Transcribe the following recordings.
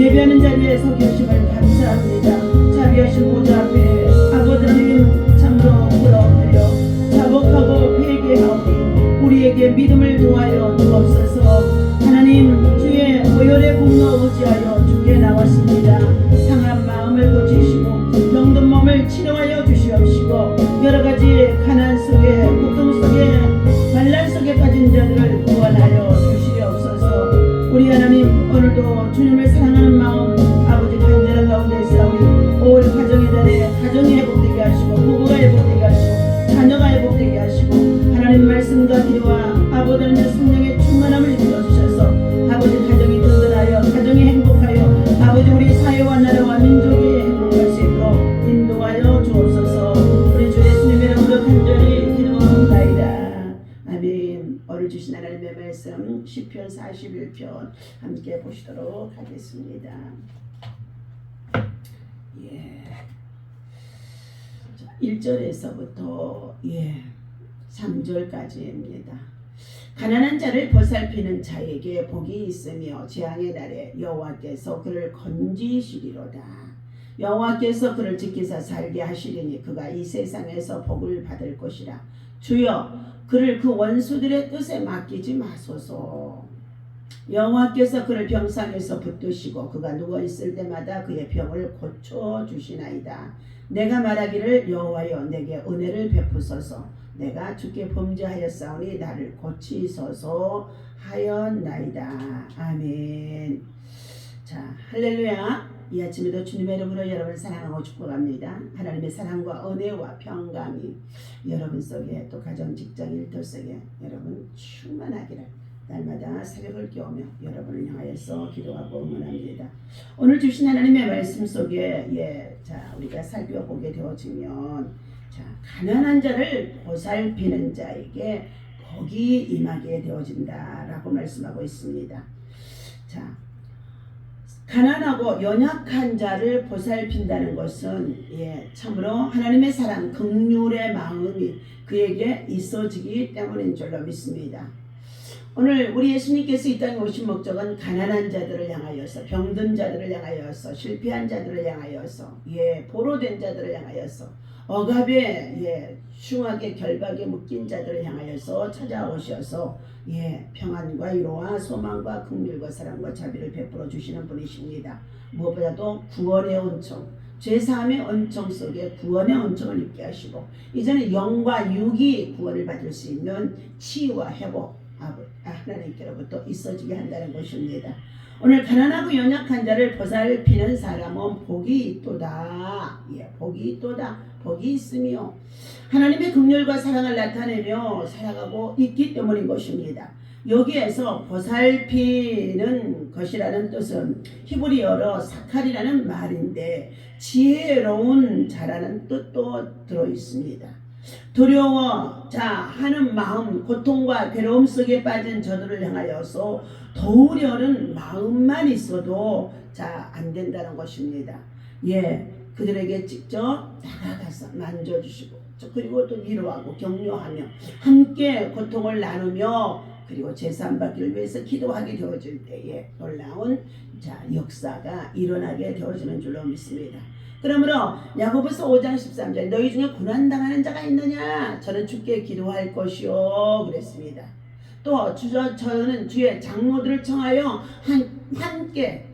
예배하는 자리에 서 계심을 감사합니다. 자비하신 보좌 앞에 아버지 하나님 참으로 엎드려 자복하고 회개하오니 우리에게 믿음을 도하여 주옵소서. 하나님 주의 보혈의 공로 의지하여 주께 나왔습니다. 상한 마음을 고치시고 병든 몸을 치료하여 주시옵시고 여러가지 가난 속에 고통 속에 반란 속에 빠진 자들을 구원하여 주시옵소서. 우리 하나님 오늘도 주님을 사랑하는 마음 아버지 간절한 가운데 있사오니 올 가정의 달에 가정이 회복되게 하시고 부부가 회복되게 하시고 자녀가 회복되게 하시고 하나님 말씀과 기도와 아버지 하나님의 성령의 충만함을 이끌어주셔서 아버지 가정이 든든하여 가정이 행복하여 아버지 우리 사회와 나라와 민족이 행복할 수 있도록 인도하여 주옵소서. 우리 주 예수님의 이름으로 간절히 기도하옵나이다. 아멘. 오늘 주신 하나님의 말씀 시편 41편 함께 보시도록 하겠습니다. 예. 1절에서부터 3절까지입니다. 가난한 자를 보살피는 자에게 복이 있으며 재앙의 날에 여호와께서 그를 건지시리로다. 여호와께서 그를 지키사 살게 하시리니 그가 이 세상에서 복을 받을 것이라. 주여 그를 그 원수들의 뜻에 맡기지 마소서. 여호와께서 그를 병상에서 붙드시고 그가 누워있을 때마다 그의 병을 고쳐주시나이다. 내가 말하기를 여호와여 내게 은혜를 베푸소서. 내가 주께 범죄하였사오니 나를 고치소서 하였나이다. 아멘. 자, 할렐루야. 이 아침에도 주님의 이름으로 여러분을 사랑하고 축복합니다. 하나님의 사랑과 은혜와 평강이 여러분 속에 또 가정, 직장, 일터 속에 여러분 충만하기를 날마다 새벽을 깨우며 여러분을 향하여서 기도하고 응원합니다. 오늘 주신 하나님의 말씀 속에 우리가 살펴보게 되어지면 가난한 자를 보살피는 자에게 복이 임하게 되어진다라고 말씀하고 있습니다. 자, 가난하고 연약한 자를 보살핀다는 것은 참으로 하나님의 사랑, 긍휼의 마음이 그에게 있어지기 때문인 줄로 믿습니다. 오늘 우리 예수님께서 이 땅에 오신 목적은 가난한 자들을 향하여서, 병든 자들을 향하여서, 실패한 자들을 향하여서, 보로된 자들을 향하여서, 억압에 흉하게 결박에 묶인 자들을 향하여서 찾아오셔서 평안과 위로와 소망과 긍휼과 사랑과 자비를 베풀어 주시는 분이십니다. 무엇보다도 구원의 은총, 죄사함의 은총 속에 구원의 은총을 입게 하시고 이제는 영과 육이 구원을 받을 수 있는 치유와 회복 하나님께로부터 있어지게 한다는 것입니다. 오늘 가난하고 연약한 자를 보살피는 사람은 복이 있도다. 복이 있도다. 복이 있으며 하나님의 긍휼과 사랑을 나타내며 살아가고 있기 때문인 것입니다. 여기에서 보살피는 것이라는 뜻은 히브리어로 사칼이라는 말인데 지혜로운 자라는 뜻도 들어있습니다. 두려워 하는 마음, 고통과 괴로움 속에 빠진 저들을 향하여서 도우려는 마음만 있어도 안 된다는 것입니다. 그들에게 직접 다가가서 만져주시고 그리고 또 위로하고 격려하며 함께 고통을 나누며 그리고 제사함받기를 위해서 기도하게 되어질 때에 놀라운 역사가 일어나게 되어지는 줄로 믿습니다. 그러므로 야고보서 5장 13절 너희 중에 고난당하는 자가 있느냐 저는 주께 기도할 것이요 그랬습니다. 또 저는 주의 장로들을 청하여 함께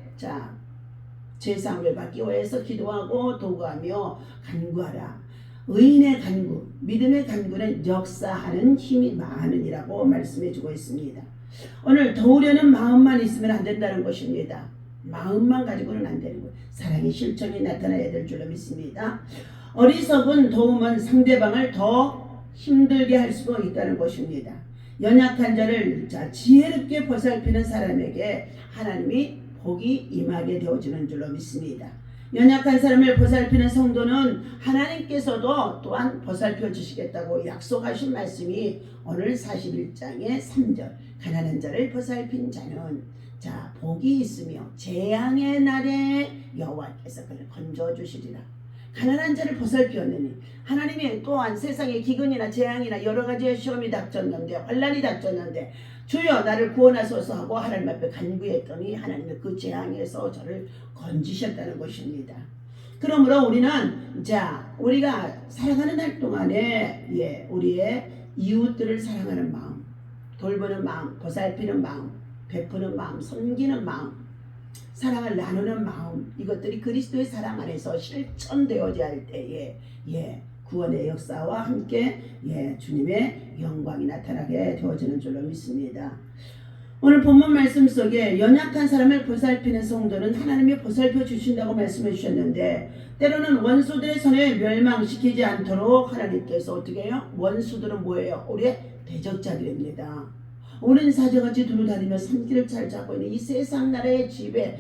제사함을 받기 위해서 기도하고 도구하며 간구하라. 의인의 간구, 믿음의 간구는 역사하는 힘이 많으니라고 말씀해주고 있습니다. 오늘 도우려는 마음만 있으면 안 된다는 것입니다. 마음만 가지고는 안 되는 거예요. 사랑의 실천이 나타나야 될 줄로 믿습니다. 어리석은 도움은 상대방을 더 힘들게 할 수도 있다는 것입니다. 연약한 자를 지혜롭게 보살피는 사람에게 하나님이 복이 임하게 되어지는 줄로 믿습니다. 연약한 사람을 보살피는 성도는 하나님께서도 또한 보살펴 주시겠다고 약속하신 말씀이 오늘 41장의 3절 가난한 자를 보살핀 자는 복이 있으며 재앙의 날에 여호와께서 그를 건져주시리라. 가난한 자를 보살피었느니 하나님이 또한 세상에 기근이나 재앙이나 여러 가지의 시험이 닥쳤는데 환난이 닥쳤는데 주여 나를 구원하소서 하고 하나님 앞에 간구했더니 하나님의 그 재앙에서 저를 건지셨다는 것입니다. 그러므로 우리는 우리가 살아가는 날 동안에 우리의 이웃들을 사랑하는 마음, 돌보는 마음, 보살피는 마음, 베푸는 마음, 섬기는 마음, 사랑을 나누는 마음, 이것들이 그리스도의 사랑 안에서 실천되어야 할 때에 구원의 역사와 함께 주님의 영광이 나타나게 되어지는 줄로 믿습니다. 오늘 본문 말씀 속에 연약한 사람을 보살피는 성도는 하나님이 보살펴 주신다고 말씀해 주셨는데, 때로는 원수들의 손에 멸망시키지 않도록 하나님께서 어떻게 해요? 원수들은 뭐예요? 우리의 대적자들입니다. 오는 사자같이 두루다니며 산길을 잘 잡고 있는 이 세상 나라의 지배,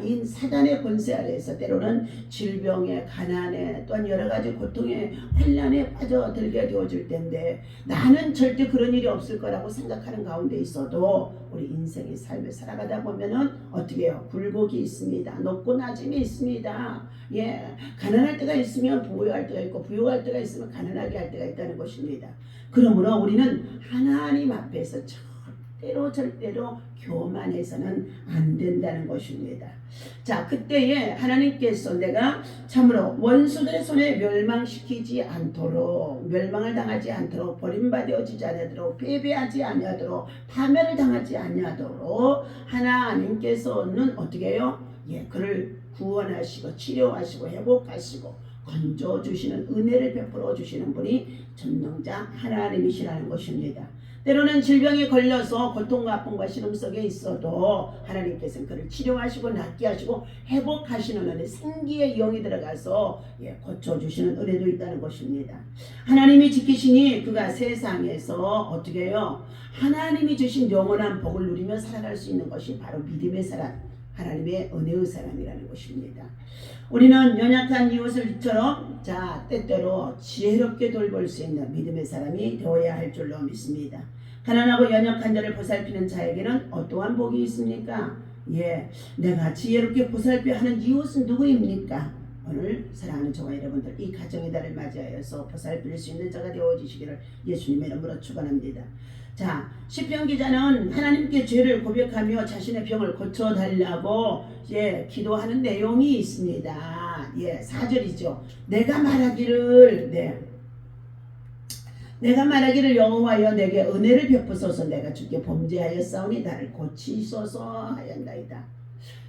이 사단의 권세 아래에서 때로는 질병에, 가난에, 또한 여러 가지 고통에, 환난에 빠져들게 되어질 텐데, 나는 절대 그런 일이 없을 거라고 생각하는 가운데 있어도 우리 인생의 삶을 살아가다 보면은 어떻게 해요? 굴곡이 있습니다. 높고 낮음이 있습니다. 가난할 때가 있으면 부유할 때가 있고, 부유할 때가 있으면 가난하게 할 때가 있다는 것입니다. 그러므로 우리는 하나님 앞에서 절대로 교만해서는 안 된다는 것입니다. 그때에 하나님께서 내가 참으로 원수들의 손에 멸망시키지 않도록, 멸망을 당하지 않도록, 버림받아지지 않도록, 패배하지 아니하도록, 파멸을 당하지 아니하도록 하나님께서는 어떻게 해요? 그를 구원하시고 치료하시고 회복하시고 건져주시는, 은혜를 베풀어 주시는 분이 전능자 하나님이시라는 것입니다. 때로는 질병에 걸려서 고통과 아픔과 시름 속에 있어도 하나님께서는 그를 치료하시고 낫게 하시고 회복하시는 은혜, 생기의 영이 들어가서 고쳐주시는 은혜도 있다는 것입니다. 하나님이 지키시니 그가 세상에서 어떻게 해요? 하나님이 주신 영원한 복을 누리며 살아갈 수 있는 것이 바로 믿음의 사람, 하나님의 은혜의 사람이라는 것입니다. 우리는 연약한 이웃을처럼 때때로 지혜롭게 돌볼 수 있는 믿음의 사람이 되어야 할 줄로 믿습니다. 가난하고 연약한 자를 보살피는 자에게는 어떠한 복이 있습니까? 내가 지혜롭게 보살펴 하는 이웃은 누구입니까? 오늘 사랑하는 저와 여러분들, 이 가정의 달을 맞이하여서 보살필 수 있는 자가 되어지시기를 예수님의 이름으로 축원합니다. 시편 기자는 하나님께 죄를 고백하며 자신의 병을 고쳐달라고 기도하는 내용이 있습니다. 4절이죠. 내가 말하기를 여호와여 내게 은혜를 베푸소서. 내가 주께 범죄하였사오니 나를 고치소서 하였나이다.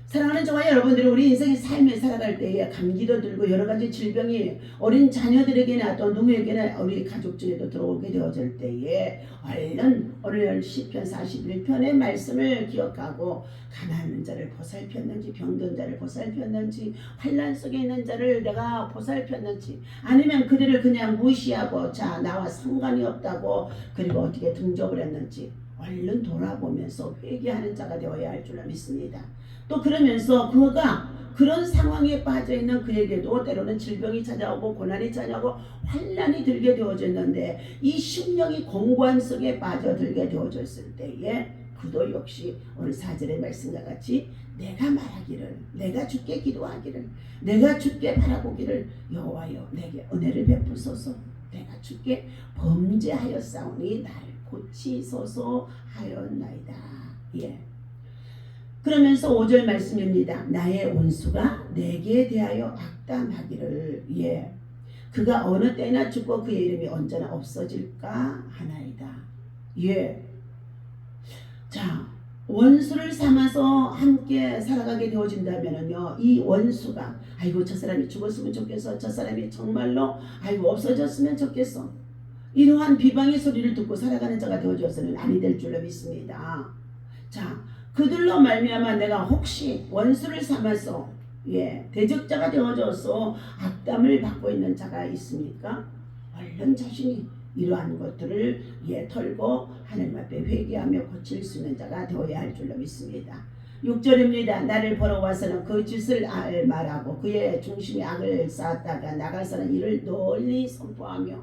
사랑하는 저와 여러분들이 우리 인생의 삶을 살아갈 때에 감기도 들고 여러 가지 질병이 어린 자녀들에게나 또 누구에게나 우리 가족 중에도 들어오게 되어질 때에 얼른 오늘 시편 41편의 말씀을 기억하고 가난한 자를 보살폈는지, 병든 자를 보살폈는지, 환난 속에 있는 자를 내가 보살폈는지, 아니면 그들을 그냥 무시하고 나와 상관이 없다고 그리고 어떻게 등접을 했는지 얼른 돌아보면서 회개하는 자가 되어야 할 줄로 믿습니다. 또 그러면서 그가 그런 상황에 빠져있는 그에게도 때로는 질병이 찾아오고 고난이 찾아오고 환난이 들게 되어졌는데, 이 심령이 공고한 속에 빠져들게 되어졌을 때에 그도 역시 오늘 4절의 말씀과 같이 내가 말하기를, 내가 주께 기도하기를, 내가 주께 바라보기를 여호와여 내게 은혜를 베푸소서. 내가 주께 범죄하였사오니 나를 고치소서 하였나이다. 그러면서 5절 말씀입니다. 나의 원수가 내게 대하여 악담하기를 그가 어느 때나 죽고 그의 이름이 언제나 없어질까 하나이다. 원수를 삼아서 함께 살아가게 되어진다면요, 이 원수가 아이고 저 사람이 죽었으면 좋겠어, 저 사람이 정말로 아이고 없어졌으면 좋겠어, 이러한 비방의 소리를 듣고 살아가는 자가 되어져서는 아니 될 줄로 믿습니다. 그들로 말미암아 내가 혹시 원수를 삼아서 대적자가 되어져서 악담을 받고 있는 자가 있습니까? 얼른 자신이 이러한 것들을 털고 하나님 앞에 회개하며 고칠 수 있는 자가 되어야 할 줄로 믿습니다. 6절입니다. 나를 보러 와서는 그 짓을 말하고 그의 중심에 악을 쌓았다가 나가서는 이를 널리 선포하며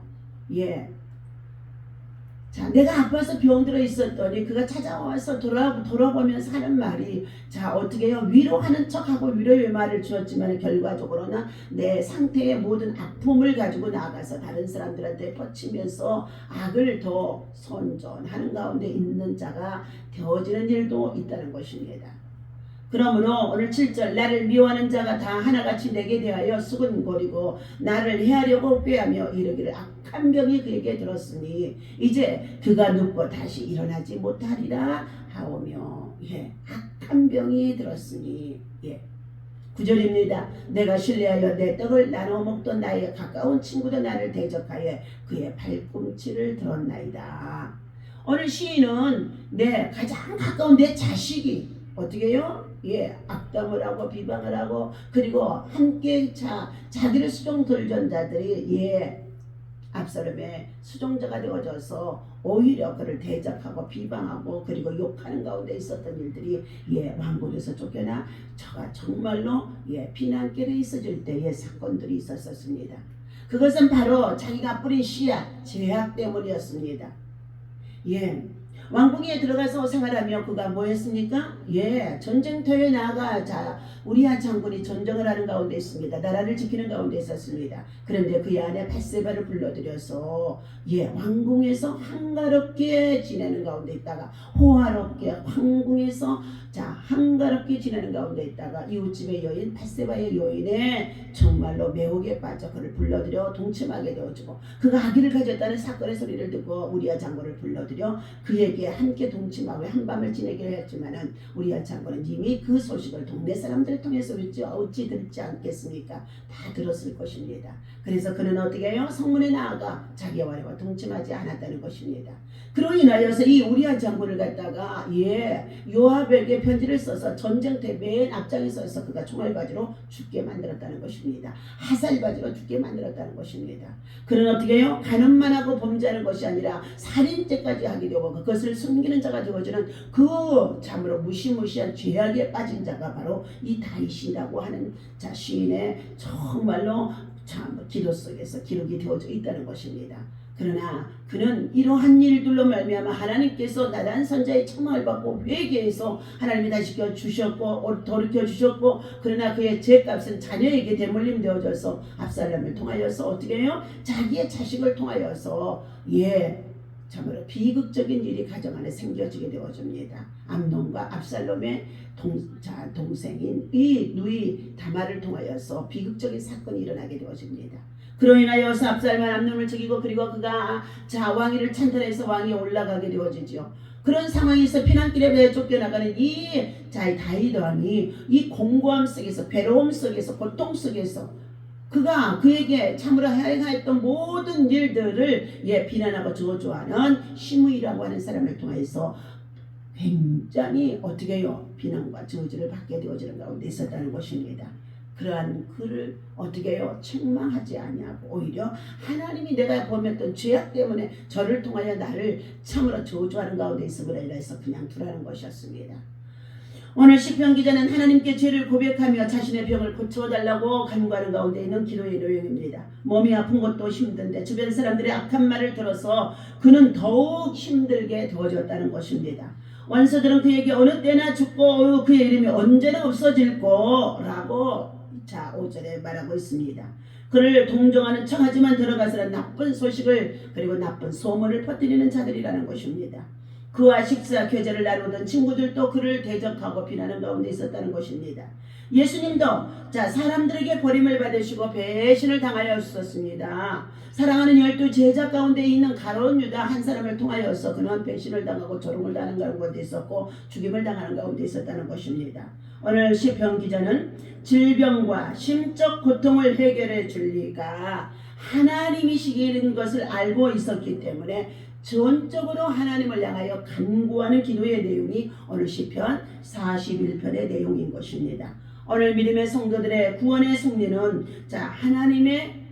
자, 내가 아파서 병들어 있었더니 그가 찾아와서 돌아보면서 하는 말이, 자, 어떻게 해요? 위로하는 척하고 위로의 말을 주었지만 결과적으로는 내 상태의 모든 아픔을 가지고 나가서 다른 사람들한테 뻗치면서 악을 더 선전하는 가운데 있는 자가 되어지는 일도 있다는 것입니다. 그러므로 오늘 7절, 나를 미워하는 자가 다 하나같이 내게 대하여 수근거리고 나를 해하려고 꾀하며 이르기를 악한 병이 그에게 들었으니 이제 그가 눕고 다시 일어나지 못하리라 하오며. 악한 병이 들었으니. 9절입니다. 내가 신뢰하여 내 떡을 나눠 먹던 나의 가까운 친구도 나를 대적하여 그의 발꿈치를 들었나이다. 오늘 시인은 내 가장 가까운 내 자식이 어떻게 해요? 악담을 하고 비방을 하고, 그리고 함께 자기를 수종 돌던 자들이 압살롬의 수종자가 되어져서 오히려 그를 대적하고 비방하고 그리고 욕하는 가운데 있었던 일들이 왕궁에서 쫓겨나 저가 정말로 피난길에 있어질 때의 사건들이 있었습니다. 그것은 바로 자기가 뿌린 씨앗, 죄악 때문이었습니다. 왕궁에 들어가서 생활하며 그가 뭐 했습니까? 전쟁터에 나아가 우리아 장군이 전쟁을 하는 가운데 있습니다. 나라를 지키는 가운데 있었습니다. 그런데 그의 아내 밧세바를 불러들여서 왕궁에서 한가롭게 지내는 가운데 있다가, 호화롭게 왕궁에서 한가롭게 지내는 가운데 있다가 이웃집의 여인 밧세바의 여인에 정말로 매혹에 빠져 그를 불러들여 동침하게 되어지고, 그가 아기를 가졌다는 사건의 소리를 듣고 우리아 장군을 불러들여 그에게 함께 동침하고 한밤을 지내기로 했지만은 우리아 장군은 이미 그 소식을 동네 사람들을 통해서 어찌 듣지 않겠습니까? 다 들었을 것입니다. 그래서 그는 어떻게 해요? 성문에 나아가 자기와 아내와 동침하지 않았다는 것입니다. 그로 인하여서 이 우리아 장군을 갖다가 요압에게 편지를 써서 전쟁터에 맨 앞장에 서서 그가 총알바지로 죽게 만들었다는 것입니다. 화살바지로 죽게 만들었다는 것입니다. 그는 어떻게 해요? 간음만 하고 범죄하는 것이 아니라 살인죄까지 하게 되고 그것을 숨기는 자가 되어지는 그 참으로 무시무시한 죄악에 빠진 자가 바로 이 다윗이라고 하는 시인의 정말로 참 기도 속에서 기록이 되어져 있다는 것입니다. 그러나 그는 이러한 일들로 말미암아 하나님께서 나단 선자의 책망을 받고 회개해서 하나님이 다시 주셨고 돌이켜 주셨고, 그러나 그의 죄값은 자녀에게 대물림 되어져서 압살롬을 통하여서 어떻게 해요? 자기의 자식을 통하여서 참으로 비극적인 일이 가정 안에 생겨지게 되어집니다. 암논과 압살롬의 동생인 이 누이 다말을 통하여서 비극적인 사건이 일어나게 되어집니다. 그로 인하여서 압살롬은 암논을 죽이고, 그리고 그가 왕위를 찬탈해서 왕위에 올라가게 되어지죠. 그런 상황에서 피난길에 쫓겨나가는 이 다윗 왕이 이 공고함 속에서, 괴로움 속에서, 고통 속에서 그가 그에게 참으로 행하였던 모든 일들을 비난하고 저주하는 시므이라고 하는 사람을 통해서 굉장히 어떻게 해요? 비난과 저주를 받게 되어지는 가운데 있었다는 것입니다. 그러한 그를 어떻게 해요? 책망하지 아니하고 오히려 하나님이 내가 범했던 죄악 때문에 저를 통하여 나를 참으로 저주하는 가운데 있음을 인해서 그냥 두라는 것이었습니다. 오늘 시편 기자는 하나님께 죄를 고백하며 자신의 병을 고쳐달라고 간구하는 가운데 있는 기도의 내용입니다. 몸이 아픈 것도 힘든데 주변 사람들의 악한 말을 들어서 그는 더욱 힘들게 되어졌다는 것입니다. 원수들은 그에게 어느 때나 죽고 그의 이름이 언제나 없어질 거라고 5절에 말하고 있습니다. 그를 동정하는 척하지만 들어가서는 나쁜 소식을 그리고 나쁜 소문을 퍼뜨리는 자들이라는 것입니다. 그와 식사 교제를 나누던 친구들도 그를 대적하고 비난하는 가운데 있었다는 것입니다. 예수님도 사람들에게 버림을 받으시고 배신을 당하였었습니다. 사랑하는 12 제자 가운데 있는 가룟 유다 한 사람을 통하여서 그는 배신을 당하고 조롱을 당하는 가운데 있었고 죽임을 당하는 가운데 있었다는 것입니다. 오늘 시편 기자는 질병과 심적 고통을 해결해 줄 리가 하나님이시기는 것을 알고 있었기 때문에 전적으로 하나님을 향하여 간구하는 기도의 내용이 오늘 시편 41편의 내용인 것입니다. 오늘 믿음의 성도들의 구원의 승리는 하나님의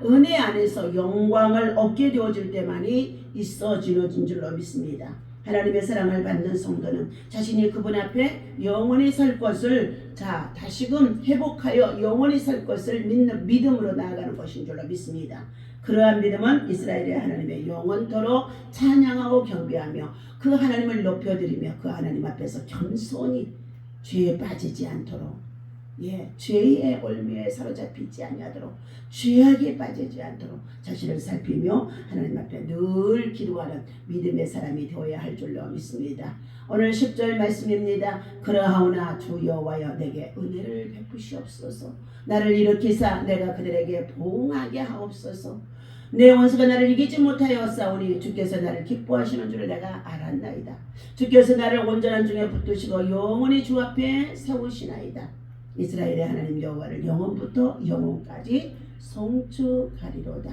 은혜 안에서 영광을 얻게 되어질 때만이 있어지는 줄로 믿습니다. 하나님의 사랑을 받는 성도는 자신이 그분 앞에 영원히 살 것을 다시금 회복하여 영원히 살 것을 믿는 믿음으로 나아가는 것인 줄로 믿습니다. 그러한 믿음은 이스라엘의 하나님의 영원토록 찬양하고 경배하며 그 하나님을 높여드리며 그 하나님 앞에서 겸손히 죄에 빠지지 않도록 죄의 올무에 사로잡히지 아니하도록 죄악에 빠지지 않도록 자신을 살피며 하나님 앞에 늘 기도하는 믿음의 사람이 되어야 할 줄로 믿습니다. 오늘 10절 말씀입니다. 그러하오나 주 여호와여 내게 은혜를 베푸시옵소서. 나를 일으키사 내가 그들에게 보응하게 하옵소서. 내 원수가 나를 이기지 못하였사오니 주께서 나를 기뻐하시는 줄을 내가 알았나이다. 주께서 나를 온전한 중에 붙드시고 영원히 주 앞에 세우시나이다. 이스라엘의 하나님 여호와를 영원부터 영원까지 송축하리로다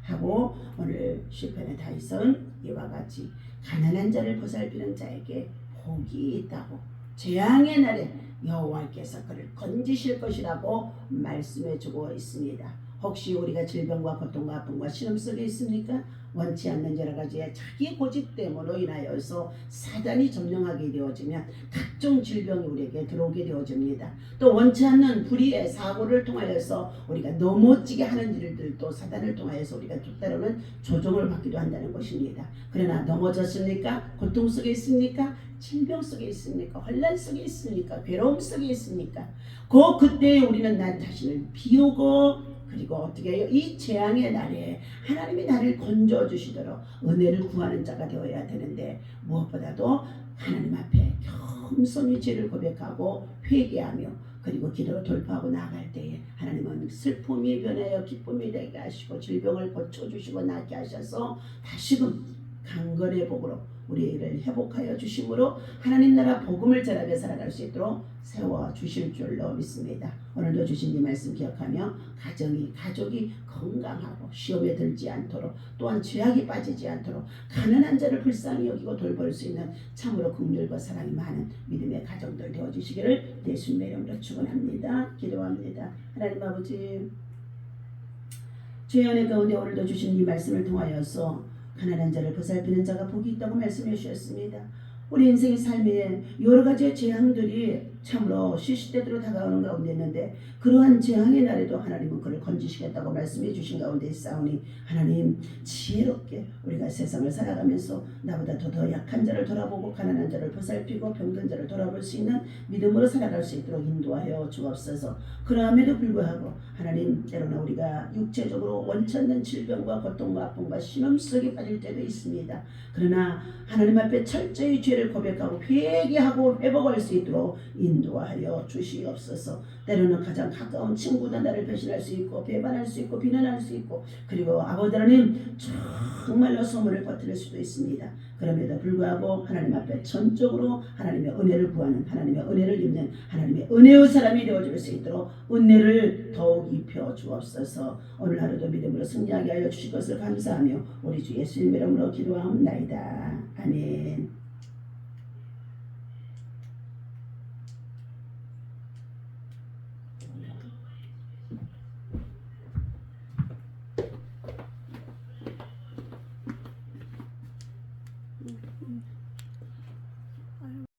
하고 오늘 시편의 다윗은 이와 같이 가난한 자를 보살피는 자에게 복이 있다고 재앙의 날에 여호와께서 그를 건지실 것이라고 말씀해주고 있습니다. 혹시 우리가 질병과 고통과 아픔과 시험 속에 있습니까? 원치 않는 여러 가지의 자기 고집됨으로 인하여서 사단이 점령하게 되어지면 각종 질병이 우리에게 들어오게 되어집니다. 또 원치 않는 불의의 사고를 통하여서 우리가 넘어지게 하는 일들도 사단을 통하여서 우리가 때로는 조종을 받기도 한다는 것입니다. 그러나 넘어졌습니까? 고통 속에 있습니까? 질병 속에 있습니까? 혼란 속에 있습니까? 괴로움 속에 있습니까? 그때에 우리는 나 자신을 비우고 그리고 어떻게 해요? 이 재앙의 날에 하나님이 나를 건져주시도록 은혜를 구하는 자가 되어야 되는데 무엇보다도 하나님 앞에 겸손히 죄를 고백하고 회개하며 그리고 기도로 돌파하고 나아갈 때에 하나님은 슬픔이 변하여 기쁨이 되게 하시고 질병을 고쳐주시고 낫게 하셔서 다시금 강건의 복으로 우리를 회복하여 주심으로 하나님 나라 복음을 전하며 살아갈 수 있도록 세워주실 줄로 믿습니다. 오늘도 주신 이 말씀 기억하며 가족이 건강하고 시험에 들지 않도록 또한 죄악에 빠지지 않도록 가난한 자를 불쌍히 여기고 돌볼 수 있는 참으로 긍휼과 사랑이 많은 믿음의 가정들 되어주시기를 예수님의 이름으로 축원합니다. 기도합니다. 하나님 아버지 주의 은혜 가운데 오늘도 주신 이 말씀을 통하여서 가난한 자를 보살피는 자가 복이 있다고 말씀해 주셨습니다. 우리 인생의 삶에 여러 가지의 재앙들이 참으로 시시때때로 다가오는 가운데 있는데 그러한 재앙의 날에도 하나님은 그를 건지시겠다고 말씀해 주신 가운데 있사오니 하나님 지혜롭게 우리가 세상을 살아가면서 나보다 더 약한 자를 돌아보고 가난한 자를 보살피고 병든 자를 돌아볼 수 있는 믿음으로 살아갈 수 있도록 인도하여 주옵소서. 그럼에도 불구하고 하나님 때로는 우리가 육체적으로 원치 않는 질병과 고통과 아픔과 신음 속에 빠질 때도 있습니다. 그러나 하나님 앞에 철저히 죄를 고백하고 회개하고 회복할 수 있도록 인도하여 주시옵소서. 때로는 가장 가까운 친구도 나를 배신할 수 있고 배반할 수 있고 비난할 수 있고 그리고 아버지 하나님 정말로 소문을 퍼뜨릴 수도 있습니다. 그럼에도 불구하고 하나님 앞에 전적으로 하나님의 은혜를 구하는 하나님의 은혜를 입는 하나님의 은혜의 사람이 되어줄 수 있도록 은혜를 더욱 입혀 주옵소서. 오늘 하루도 믿음으로 승리하게 하여 주실 것을 감사하며 우리 주 예수님 이름으로 기도하옵나이다. 아멘.